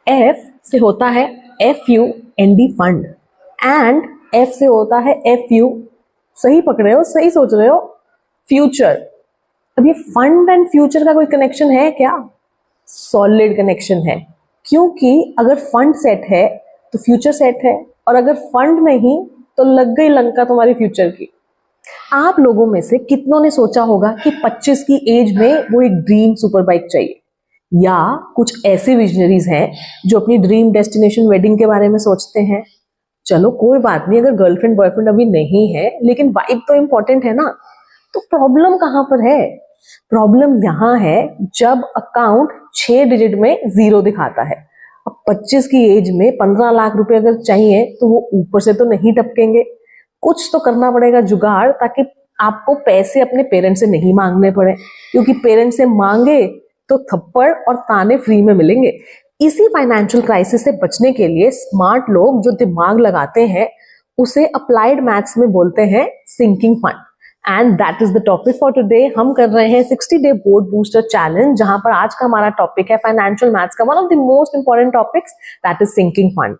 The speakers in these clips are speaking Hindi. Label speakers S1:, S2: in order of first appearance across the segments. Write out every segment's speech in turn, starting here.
S1: F से होता है FUND फंड एंड F से होता है FU, सही पकड़े हो, सही सोच रहे हो, फ्यूचर। अब ये फंड एंड फ्यूचर का कोई कनेक्शन है क्या? सॉलिड कनेक्शन है, क्योंकि अगर फंड सेट है तो फ्यूचर सेट है, और अगर फंड नहीं तो लग गई लंका तुम्हारी फ्यूचर की। आप लोगों में से कितनों ने सोचा होगा कि 25 की एज में वो एक ड्रीम सुपर बाइक चाहिए, या कुछ ऐसे विजनरीज हैं जो अपनी ड्रीम डेस्टिनेशन वेडिंग के बारे में सोचते हैं। चलो कोई बात नहीं, अगर गर्लफ्रेंड बॉयफ्रेंड अभी नहीं है, लेकिन वाइब तो इंपॉर्टेंट है ना। तो प्रॉब्लम कहां पर है? प्रॉब्लम यहां है जब अकाउंट 6 डिजिट में 0 दिखाता है। अब 25 की एज में 15 लाख रुपए अगर चाहिए तो वो ऊपर से तो नहीं टपकेंगे, कुछ तो करना पड़ेगा जुगाड़, ताकि आपको पैसे अपने पेरेंट्स से नहीं मांगने पड़े, क्योंकि पेरेंट्स से मांगे तो थप्पड़ और ताने फ्री में मिलेंगे। इसी फाइनेंशियल क्राइसिस से बचने के लिए स्मार्ट लोग जो दिमाग लगाते हैं उसे अप्लाइड मैथ्स में बोलते हैं sinking fund. And that is the topic for today. हम कर रहे हैं 60 डे बोर्ड बूस्टर चैलेंज, जहां पर आज का हमारा टॉपिक है फाइनेंशियल मैथ्स का one of the most important topics, that is sinking fund.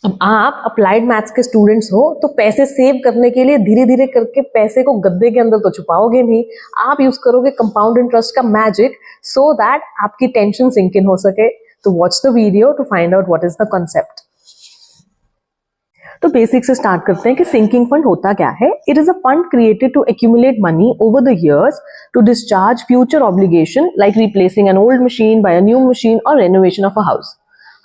S1: अब आप अप्लाइड मैथ्स के स्टूडेंट्स हो तो पैसे सेव करने के लिए धीरे धीरे करके पैसे को गद्दे के अंदर तो छुपाओगे नहीं, आप यूज करोगे कंपाउंड इंटरेस्ट का मैजिक, सो दैट आपकी टेंशन सिंक इन हो सके। तो watch the video to find out what is the concept. तो बेसिक से स्टार्ट करते हैं कि सिंकिंग फंड होता क्या है। It is a fund created to accumulate money over the years to discharge future obligation like replacing an old machine by a new machine और रेनोवेशन ऑफ अ हाउस।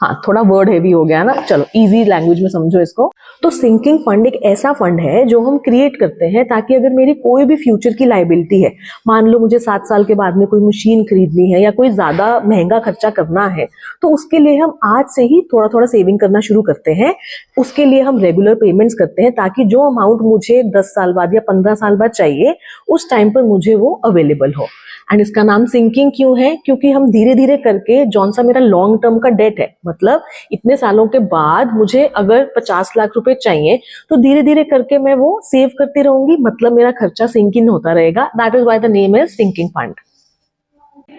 S1: हाँ, थोड़ा वर्ड हेवी हो गया ना, चलो इजी लैंग्वेज में समझो इसको। तो सिंकिंग फंड एक ऐसा फंड है जो हम क्रिएट करते हैं ताकि अगर मेरी कोई भी फ्यूचर की लायबिलिटी है, मान लो मुझे 7 साल के बाद में कोई मशीन खरीदनी है या कोई ज्यादा महंगा खर्चा करना है, तो उसके लिए हम आज से ही थोड़ा थोड़ा सेविंग करना शुरू करते हैं। उसके लिए हम रेगुलर पेमेंट्स करते हैं ताकि जो अमाउंट मुझे 10 साल बाद या 15 साल बाद चाहिए उस टाइम पर मुझे वो अवेलेबल हो। एंड इसका नाम सिंकिंग क्यों है? क्योंकि हम धीरे धीरे करके, जौन सा मेरा लॉन्ग टर्म का डेट है, मतलब इतने सालों के बाद मुझे अगर 50 लाख रुपए चाहिए तो धीरे धीरे करके मैं वो सेव करती रहूंगी, मतलब मेरा खर्चा सिंक इन होता रहेगा। That is why the name is sinking fund.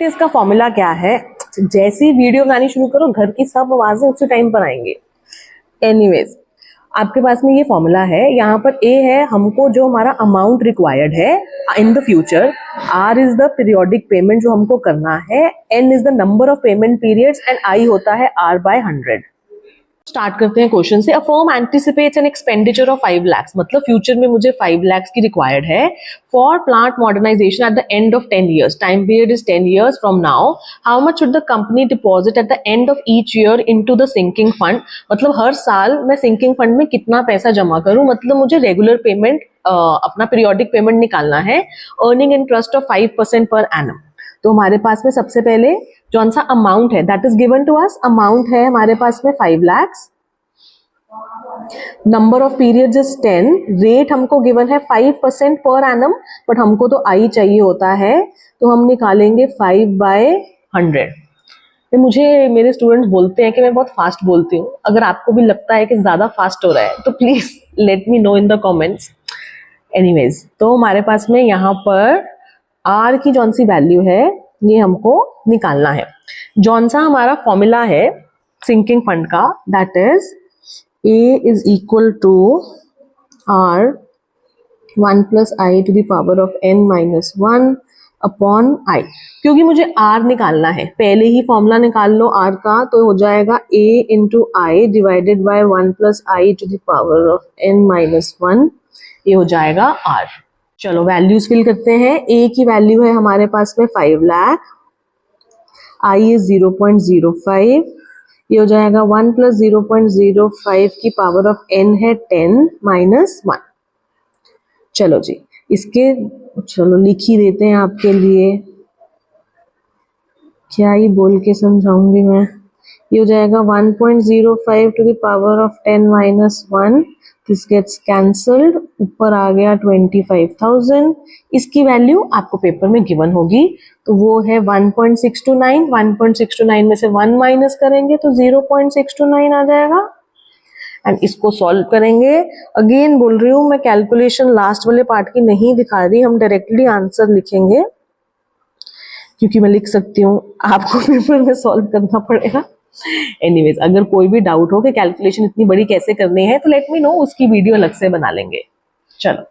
S1: इसका फॉर्मूला क्या है? जैसी वीडियो बनानी शुरू करो घर की सब आवाजें उसी टाइम पर आएंगी। एनीवेज, आपके पास में ये फॉर्मूला है, यहाँ पर ए है हमको जो हमारा अमाउंट रिक्वायर्ड है in the future, R is the periodic payment जो हमको करना है, N is the number of payment periods and I होता है आर बाय 100। स्टार्ट करते हैं क्वेश्चन से। A firm anticipates an expenditure of 5 lakh, मतलब फ्यूचर में मुझे 5 लाख की रिक्वायर्ड है for plant modernization at the end of 10 years। Time period is 10 years from now. How much should the company deposit at the end of each year into the sinking fund, मतलब हर साल मैं सिंकिंग फंड में कितना पैसा जमा करूं, मतलब मुझे रेगुलर पेमेंट अपना पीरियोडिक पेमेंट निकालना है। Earning interest of 5% per annum. तो हमारे पास में सबसे पहले जौन सा अमाउंट है that is given to us, amount है हमारे पास में 5 lakh, number of periods is 10, rate हमको गिवन है 5% पर एनम, बट हमको तो आई चाहिए होता है, तो हम निकालेंगे 5/100। मुझे मेरे स्टूडेंट्स बोलते हैं कि मैं बहुत फास्ट बोलती हूँ, अगर आपको भी लगता है कि ज्यादा फास्ट हो रहा है तो please let me know in the comments. Anyways, तो हमारे पास में यहाँ पर आर की जौन सी वैल्यू है ये हमको निकालना है। जौन सा हमारा फॉर्मूला है सिंकिंग फंड का, that is A is equal to R 1 plus I to the power of n minus 1 upon I। क्योंकि मुझे R निकालना है, पहले ही फॉर्मूला निकाल लो R का, तो हो जाएगा A into I divided by 1 plus I to the power of n minus 1, ये हो जाएगा R। चलो वैल्यूज फिल करते हैं। A की वैल्यू है हमारे पास में 5 लाख, I is 0.05, ये हो जाएगा 1 plus 0.05 की पावर ऑफ n है 10 minus 1। चलो जी, इसके चलो लिख ही देते हैं आपके लिए, क्या ही बोल के समझाऊंगी मैं। ये हो जाएगा 1.05 to the power of 10 minus 1, this gets cancelled, ऊपर आ गया 25,000। इसकी वैल्यू आपको पेपर में गिवन होगी, तो वो है 1.629। 1.629 में से 1 माइनस करेंगे तो 0.629 आ जाएगा। एंड इसको सॉल्व करेंगे। अगेन बोल रही हूँ मैं, कैलकुलेशन लास्ट वाले पार्ट की नहीं दिखा रही, हम डायरेक्टली आंसर लिखेंगे क्योंकि मैं लिख सकती हूँ, आपको पेपर में सॉल्व करना पड़ेगा। एनीवेज, अगर कोई भी डाउट हो कि कैलकुलेशन इतनी बड़ी कैसे करनी है तो लेट मी नो, उसकी वीडियो अलग से बना लेंगे। चलो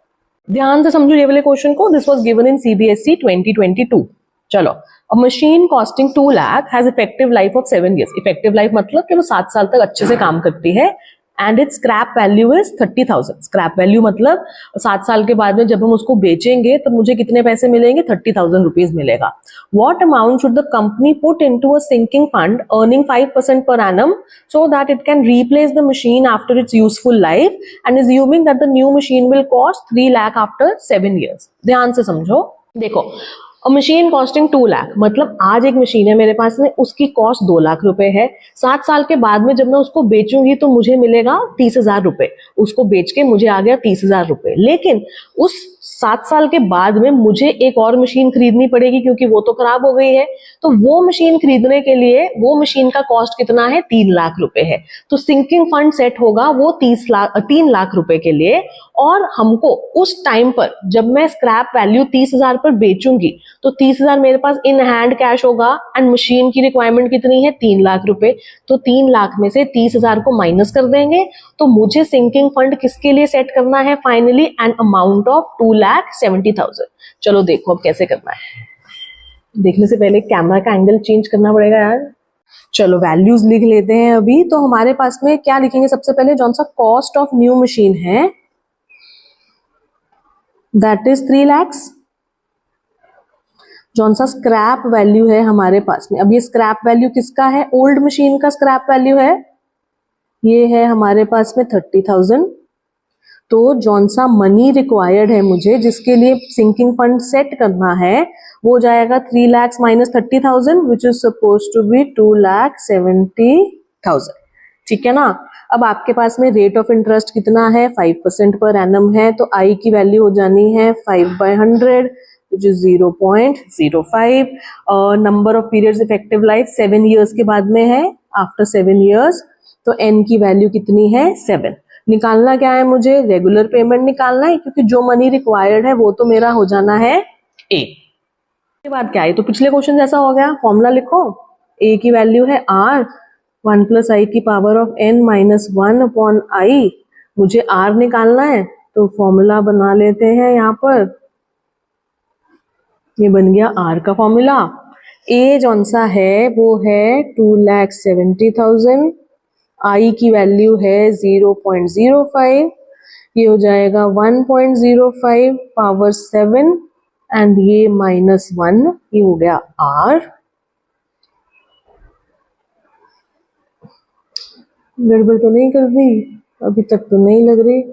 S1: ध्यान से समझो ये वाले क्वेश्चन को। This was given in CBSE 2022। चलो, अ machine costing 2 lakh has effective life of 7 years। Effective life मतलब कि वो 7 साल तक अच्छे से काम करती है। And it's scrap value is 30,000। Scrap value मतलब 7 साल के बाद में जब हम उसको बेचेंगे तो मुझे कितने पैसे मिलेंगे? 30,000 रुपीज मिलेगा। What amount should the company put into a sinking fund earning 5% per annum so that it can replace the machine after its useful life and assuming that the new machine will cost 3 lakh after 7 years। ध्यान से समझो, देखो, मशीन कॉस्टिंग 2 लाख मतलब आज एक मशीन है मेरे पास में, उसकी कॉस्ट 2 लाख रुपए है। 7 साल के बाद में जब मैं उसको बेचूंगी तो मुझे मिलेगा 30,000 रुपए। उसको बेच के मुझे आ गया 30,000 रुपए। लेकिन उस 7 साल के बाद में मुझे एक और मशीन खरीदनी पड़ेगी क्योंकि वो तो खराब हो गई है। तो वो मशीन खरीदने के लिए वो मशीन का कॉस्ट कितना है? 3 लाख रुपए है। तो सिंकिंग फंड सेट होगा वो 3 लाख रुपए के लिए। और हमको उस टाइम पर जब मैं स्क्रैप वैल्यू 30,000 पर बेचूंगी तो 30,000 मेरे पास इन हैंड कैश होगा एंड मशीन की रिक्वायरमेंट कितनी है? 3 लाख रुपए। तो 3 लाख में से 30,000 को माइनस कर देंगे तो मुझे सिंकिंग फंड किसके लिए सेट करना है? Finally an amount of 2,70,000। चलो देखो अब कैसे करना है। देखने से पहले कैमरा का एंगल चेंज करना पड़ेगा यार। चलो वैल्यूज लिख लेते हैं अभी। तो हमारे पास में क्या लिखेंगे? सबसे पहले जौन सा कॉस्ट ऑफ न्यू मशीन है दैट इज 3 lakhs। जौन सा स्क्रैप वैल्यू है हमारे पास में, अब ये स्क्रैप वैल्यू किसका है? ओल्ड मशीन का स्क्रैप वैल्यू है, ये है हमारे पास में 30,000। तो जौन सा मनी रिक्वायर्ड है मुझे, जिसके लिए सिंकिंग फंड सेट करना है, वो जाएगा 3 lakhs minus 30,000 which is suppose to be 2,70,000। ठीक है ना। अब आपके पास में रेट ऑफ इंटरेस्ट कितना है? 5% पर एनम है। तो आई की वैल्यू हो जानी है 5/100 which is 0.05। Number of periods effective life 7 years के बाद में है, आफ्टर 7 years। तो एन की वैल्यू कितनी है? 7। निकालना क्या है मुझे? रेगुलर पेमेंट निकालना है क्योंकि जो मनी रिक्वायर्ड है वो तो मेरा हो जाना है ए। के बाद क्या है? तो पिछले क्वेश्चन जैसा हो गया। फॉर्मूला लिखो, ए की वैल्यू है आर 1 + i की power of n minus 1/i। मुझे r निकालना है तो फॉर्मूला बना लेते हैं यहाँ पर। ये बन गया r का फॉर्मूला। a जौन सा है वो है 2,70,000। i की वैल्यू है 0.05। ये हो जाएगा 1.05 पावर 7 एंड ये -1। ये हो गया r। गड़बड़ तो नहीं कर दी? अभी तक तो नहीं लग रही।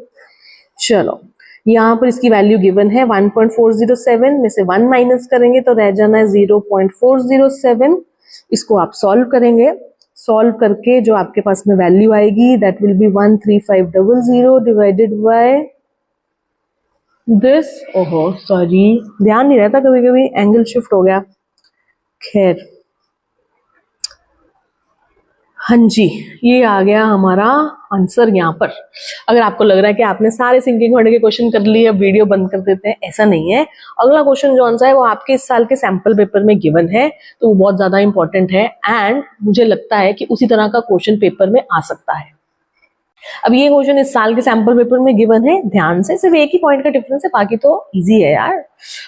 S1: चलो यहाँ पर इसकी वैल्यू गिवन है 1.407 में से 1 माइनस करेंगे तो रह जाना है 0.407। इसको आप सॉल्व करेंगे। सॉल्व करके जो आपके पास में वैल्यू आएगी that will be 13500 divided by this. ओहो सॉरी, ध्यान नहीं रहता कभी कभी, एंगल शिफ्ट हो गया। खैर हाँ जी, ये आ गया हमारा आंसर यहाँ पर। अगर आपको लग रहा है कि आपने सारे सिंकिंग फंड के क्वेश्चन कर लिए, अब वीडियो बंद कर देते हैं, ऐसा नहीं है। अगला क्वेश्चन जो सा है वो आपके इस साल के सैंपल पेपर में गिवन है, तो वो बहुत ज्यादा इंपॉर्टेंट है एंड मुझे लगता है कि उसी तरह का क्वेश्चन पेपर में आ सकता है। अब ये क्वेश्चन इस साल के सैंपल पेपर में गिवन है, ध्यान से, सिर्फ एक ही पॉइंट का डिफरेंस है, बाकी तो इजी है यार।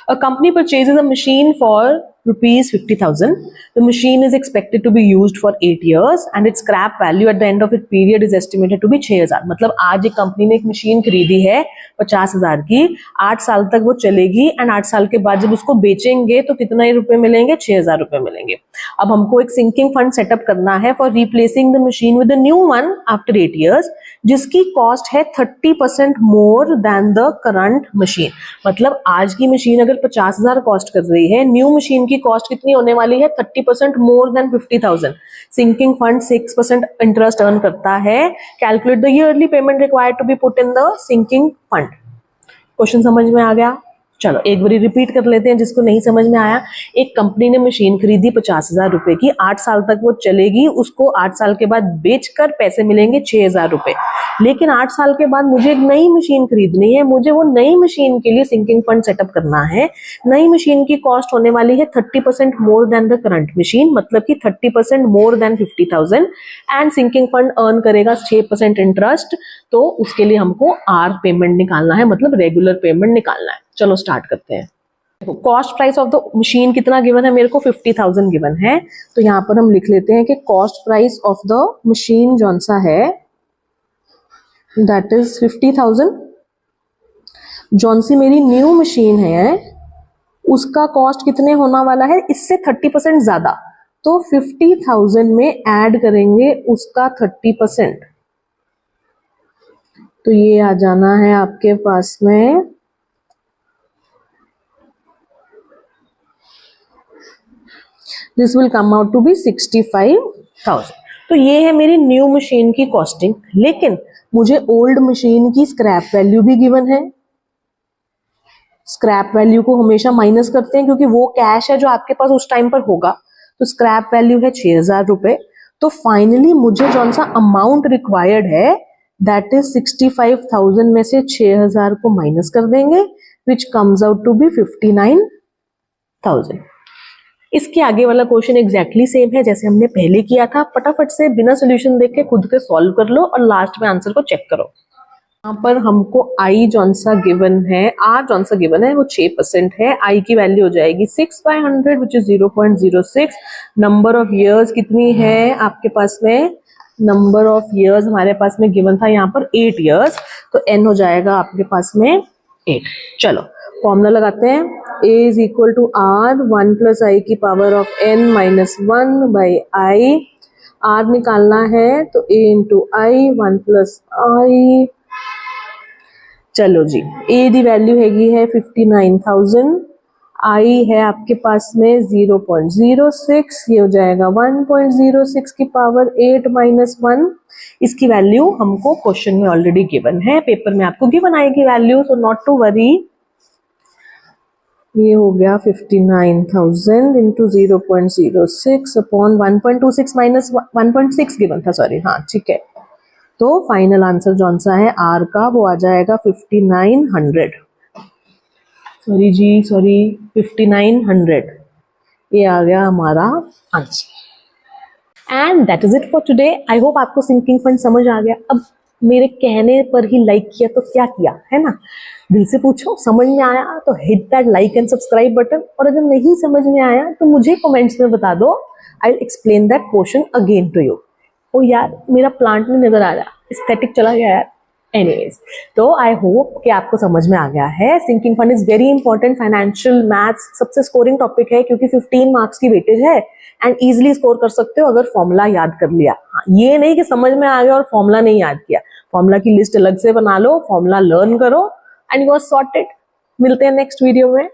S1: A company purchases a machine for ₹50,000. The machine is expected to be used for 8 years and its scrap value at the end of its period is estimated to be 6,000। मतलब आज एक कंपनी ने एक मशीन खरीदी है 50,000 की, 8 साल तक वो चलेगी एंड 8 साल के बाद जब उसको बेचेंगे तो कितना ही रुपए मिलेंगे? 6,000 रुपए मिलेंगे। अब हमको एक सिंकिंग फंड सेटअप करना है for replacing the machine with the new one after 8 years, जिसकी कॉस्ट है 30% more than the current machine. मतलब आज की मशीन अगर 50,000 कॉस्ट कर रही है, न्यू मशीन की कॉस्ट कितनी होने वाली है? 30% more than 50,000। Sinking fund 6% interest earn करता है। Calculate the yearly payment required to be put in the sinking fund. Question समझ में आ गया? चलो एक बार रिपीट कर लेते हैं जिसको नहीं समझ में आया। एक कंपनी ने मशीन खरीदी 50,000 रुपए की, 8 साल तक वो चलेगी, उसको 8 साल के बाद बेचकर पैसे मिलेंगे 6,000 रुपए। लेकिन 8 साल के बाद मुझे एक नई मशीन खरीदनी है, मुझे वो नई मशीन के लिए सिंकिंग फंड सेटअप करना है। नई मशीन की कॉस्ट होने वाली है 30% more than the current machine, मतलब कि 30% more than 50,000, and sinking fund earn करेगा 6% इंटरेस्ट। तो उसके लिए हमको आर पेमेंट निकालना है, मतलब रेगुलर पेमेंट निकालना है। चलो स्टार्ट करते हैं। Cost price of the machine कितना गिवन है मेरे को, 50,000 गिवन है। तो यहाँ पर हम लिख लेते हैं कि cost price of the machine जौन सा है दैट इज 50,000। जौन सी मेरी न्यू मशीन है उसका कॉस्ट कितने होना वाला है, इससे 30% ज्यादा। तो 50,000 में ऐड करेंगे उसका 30%, तो ये आ जाना है आपके पास में this will come out to be 65,000। तो ये है मेरी न्यू मशीन की कॉस्टिंग। लेकिन मुझे ओल्ड मशीन की स्क्रैप वैल्यू भी गिवन है। स्क्रैप वैल्यू को हमेशा माइनस करते हैं क्योंकि वो कैश है जो आपके पास उस टाइम पर होगा। तो स्क्रैप वैल्यू है 6,000 रुपए। तो फाइनली मुझे जौन सा अमाउंट रिक्वायर्ड है दैट इज 65,000 में से 6,000 को माइनस कर देंगे, which comes out to be 59,000। इसके आगे वाला क्वेश्चन एग्जैक्टली सेम है जैसे हमने पहले किया था। फटाफट से बिना सोल्यूशन देख के खुद के सॉल्व कर लो और लास्ट में आंसर को चेक करो। यहाँ पर हमको आई जौन सा गिवन है, आर जौन सा गिवन है वो 6% है। आई की वैल्यू हो जाएगी 6/100 which is 0.06। Number of years कितनी है आपके पास में, नंबर ऑफ ईयर्स हमारे पास में गिवन था यहाँ पर 8 ईयर्स। तो एन हो जाएगा आपके पास में 8। चलो फॉर्मूला लगाते हैं। A is equal to R 1 plus I की power of n minus 1 by I. R निकालना है तो A into I 1 plus I. चलो जी, A दी वैल्यू हैगी है 59,000, आई है आपके पास में 0.06, ये हो जाएगा 1.06 की पावर 8 माइनस 1। इसकी वैल्यू हमको क्वेश्चन में ऑलरेडी गिवन है, पेपर में आपको गिवन आएगी value, so not to worry. ये हो गया 59,000 इंटू 0.06 अपॉन 1.26 माइनस 1.6 गिवन था, सॉरी, हाँ ठीक है। तो फाइनल आंसर जौन सा है आर का वो आ जाएगा 5900, सॉरी जी सॉरी 5900, ये आ गया हमारा answer. And that is it for today. I hope आपको सिंकिंग फंड समझ आ गया। अब मेरे कहने पर ही लाइक किया तो क्या किया, है ना? दिल से पूछो, समझ में आया तो hit that like and subscribe button, और अगर नहीं समझ में आया तो मुझे कमेंट्स में बता दो, I will explain that question again to you. ओ यार मेरा प्लांट नहीं नजर आ रहा, एस्थेटिक चला गया यार। एनीवेज, तो आई होप कि आपको समझ में आ गया है। Sinking fund is very important, financial maths सबसे स्कोरिंग टॉपिक है क्योंकि 15 मार्क्स की वेटेज है एंड इजिली स्कोर कर सकते हो अगर फॉर्मूला याद कर लिया। हाँ, ये नहीं कि समझ में आ गया और फॉर्मूला नहीं याद किया। फॉर्मूला की लिस्ट अलग से बना लो, फॉर्मूला लर्न करो एंड यू आर सॉर्टेड। मिलते हैं नेक्स्ट वीडियो में।